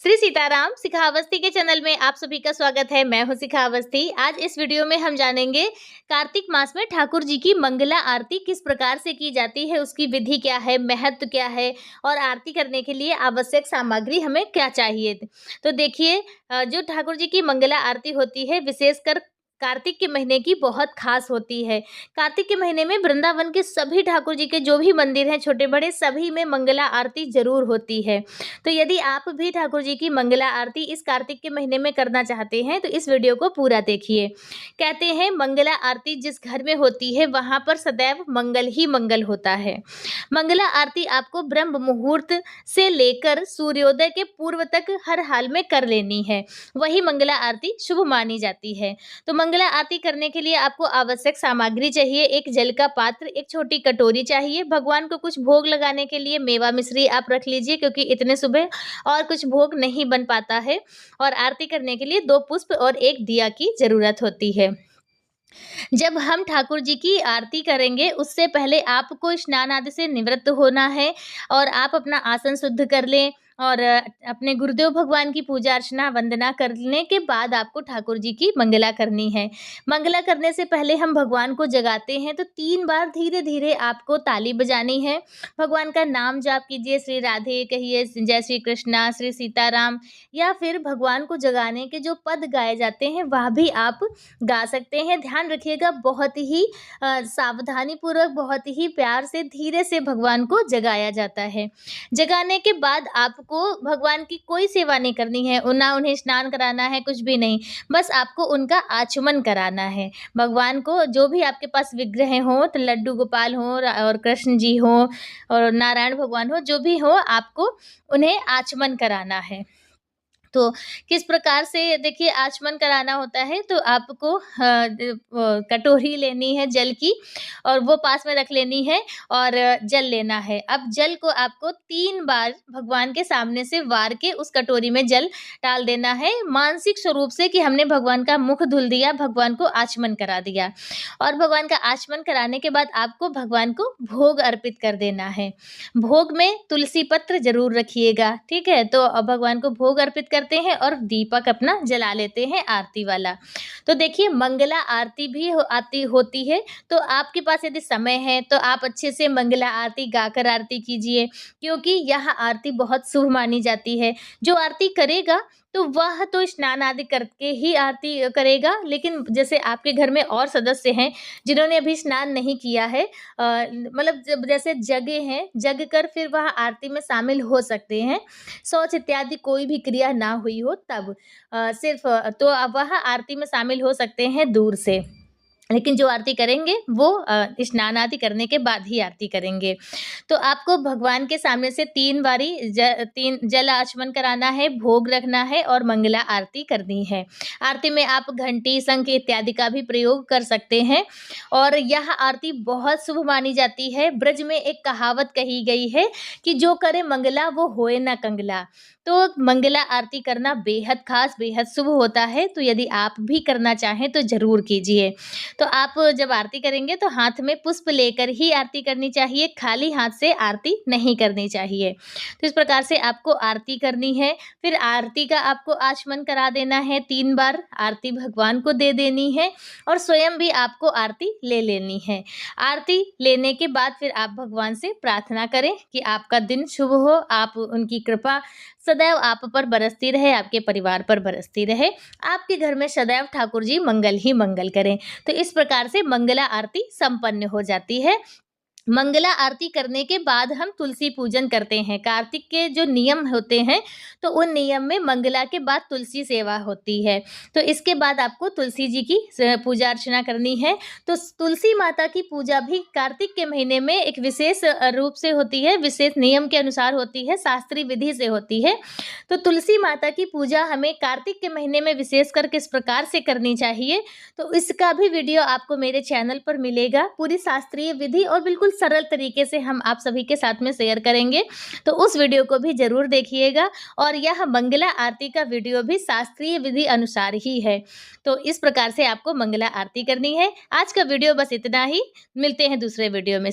श्री सीताराम सिखावस्ती के चैनल में आप सभी का स्वागत है। मैं हूं सिखावस्ती। आज इस वीडियो में हम जानेंगे कार्तिक मास में ठाकुर जी की मंगला आरती किस प्रकार से की जाती है, उसकी विधि क्या है, महत्व क्या है और आरती करने के लिए आवश्यक सामग्री हमें क्या चाहिए। तो देखिए, जो ठाकुर जी की मंगला आरती होती है विशेषकर कार्तिक के महीने की बहुत खास होती है। कार्तिक के महीने में वृंदावन के सभी ठाकुर जी के जो भी मंदिर हैं छोटे बड़े सभी में मंगला आरती जरूर होती है। तो यदि आप भी ठाकुर जी की मंगला आरती इस कार्तिक के महीने में करना चाहते हैं तो इस वीडियो को पूरा देखिए। कहते हैं मंगला आरती जिस घर में होती है वहां पर सदैव मंगल ही मंगल होता है। मंगला आरती आपको ब्रह्म मुहूर्त से लेकर सूर्योदय के पूर्व तक हर हाल में कर लेनी है, वही मंगला आरती शुभ मानी जाती है। तो मंगला आरती करने के लिए आपको आवश्यक सामग्री चाहिए। एक जल का पात्र, एक छोटी कटोरी चाहिए। भगवान को कुछ भोग लगाने के लिए मेवा मिश्री आप रख लीजिए, क्योंकि इतने सुबह और कुछ भोग नहीं बन पाता है। और आरती करने के लिए 2 पुष्प और 1 दिया की जरूरत होती है। जब हम ठाकुर जी की आरती करेंगे उससे पहले आपको स्नान आदि से निवृत्त होना है और आप अपना आसन शुद्ध कर लें और अपने गुरुदेव भगवान की पूजा अर्चना वंदना करने के बाद आपको ठाकुर जी की मंगला करनी है। मंगला करने से पहले हम भगवान को जगाते हैं तो 3 बार धीरे धीरे आपको ताली बजानी है। भगवान का नाम जाप कीजिए, श्री राधे कहिए, जय श्री कृष्णा, श्री सीताराम, या फिर भगवान को जगाने के जो पद गाए जाते हैं वह भी आप गा सकते हैं। ध्यान रखिएगा, बहुत ही सावधानी पूर्वक, बहुत ही प्यार से, धीरे से भगवान को जगाया जाता है। जगाने के बाद आपको भगवान की कोई सेवा नहीं करनी है, ना उन्हें स्नान कराना है, कुछ भी नहीं। बस आपको उनका आचमन कराना है। भगवान को जो भी आपके पास विग्रह हो, तो लड्डू गोपाल हो और कृष्ण जी हो और नारायण भगवान हो, जो भी हो, आपको उन्हें आचमन कराना है। तो किस प्रकार से देखिए आचमन कराना होता है, तो आपको कटोरी लेनी है जल की और वो पास में रख लेनी है और जल लेना है। अब जल को आपको 3 बार भगवान के सामने से वार के उस कटोरी में जल डाल देना है, मानसिक स्वरूप से कि हमने भगवान का मुख धुल दिया, भगवान को आचमन करा दिया। और भगवान का आचमन कराने के बाद आपको भगवान को भोग अर्पित कर देना है। भोग में तुलसी पत्र जरूर रखिएगा, ठीक है। तो अब भगवान को भोग अर्पित करते हैं और दीपक अपना जला लेते हैं आरती वाला। तो देखिए मंगला आरती भी आती होती है, तो आपके पास यदि समय है तो आप अच्छे से मंगला आरती गाकर आरती कीजिए, क्योंकि यह आरती बहुत शुभ मानी जाती है। जो आरती करेगा तो वह तो स्नान आदि करके ही आरती करेगा, लेकिन जैसे आपके घर में और सदस्य हैं जिन्होंने अभी स्नान नहीं किया है, मतलब जब जैसे जगे हैं, जग कर फिर वह आरती में शामिल हो सकते हैं। शौच इत्यादि कोई भी क्रिया ना हुई हो तब सिर्फ तो वह आरती में शामिल हो सकते हैं दूर से, लेकिन जो आरती करेंगे वो स्नान आदि करने के बाद ही आरती करेंगे। तो आपको भगवान के सामने से 3 बारी 3 जल आचमन कराना है, भोग रखना है और मंगला आरती करनी है। आरती में आप घंटी, शंख इत्यादि का भी प्रयोग कर सकते हैं और यह आरती बहुत शुभ मानी जाती है। ब्रज में एक कहावत कही गई है कि जो करे मंगला वो होए ना कंगला। तो मंगला आरती करना बेहद खास, बेहद शुभ होता है। तो यदि आप भी करना चाहें तो ज़रूर कीजिए। तो आप जब आरती करेंगे तो हाथ में पुष्प लेकर ही आरती करनी चाहिए, खाली हाथ से आरती नहीं करनी चाहिए। तो इस प्रकार से आपको आरती करनी है। फिर आरती का आपको आचमन करा देना है, 3 बार आरती भगवान को दे देनी है और स्वयं भी आपको आरती ले लेनी है। आरती लेने के बाद फिर आप भगवान से प्रार्थना करें कि आपका दिन शुभ हो, आप उनकी कृपा सदैव आप पर बरसती रहे, आपके परिवार पर बरसती रहे, आपके घर में सदैव ठाकुर जी मंगल ही मंगल करें। तो इस प्रकार से मंगला आरती संपन्न हो जाती है। मंगला आरती करने के बाद हम तुलसी पूजन करते हैं। कार्तिक के जो नियम होते हैं तो उन नियम में मंगला के बाद तुलसी सेवा होती है। तो इसके बाद आपको तुलसी जी की पूजा अर्चना करनी है। तो तुलसी माता की पूजा भी कार्तिक के महीने में एक विशेष रूप से होती है, विशेष नियम के अनुसार होती है, शास्त्रीय विधि से होती है। तो तुलसी माता की पूजा हमें कार्तिक के महीने में विशेषकर किस प्रकार से करनी चाहिए, तो इसका भी वीडियो आपको मेरे चैनल पर मिलेगा। पूरी शास्त्रीय विधि और बिल्कुल सरल तरीके से हम आप सभी के साथ में शेयर करेंगे, तो उस वीडियो को भी जरूर देखिएगा। और यह मंगला आरती का वीडियो भी शास्त्रीय विधि अनुसार ही है। तो इस प्रकार से आपको मंगला आरती करनी है। आज का वीडियो बस इतना ही, मिलते हैं दूसरे वीडियो में।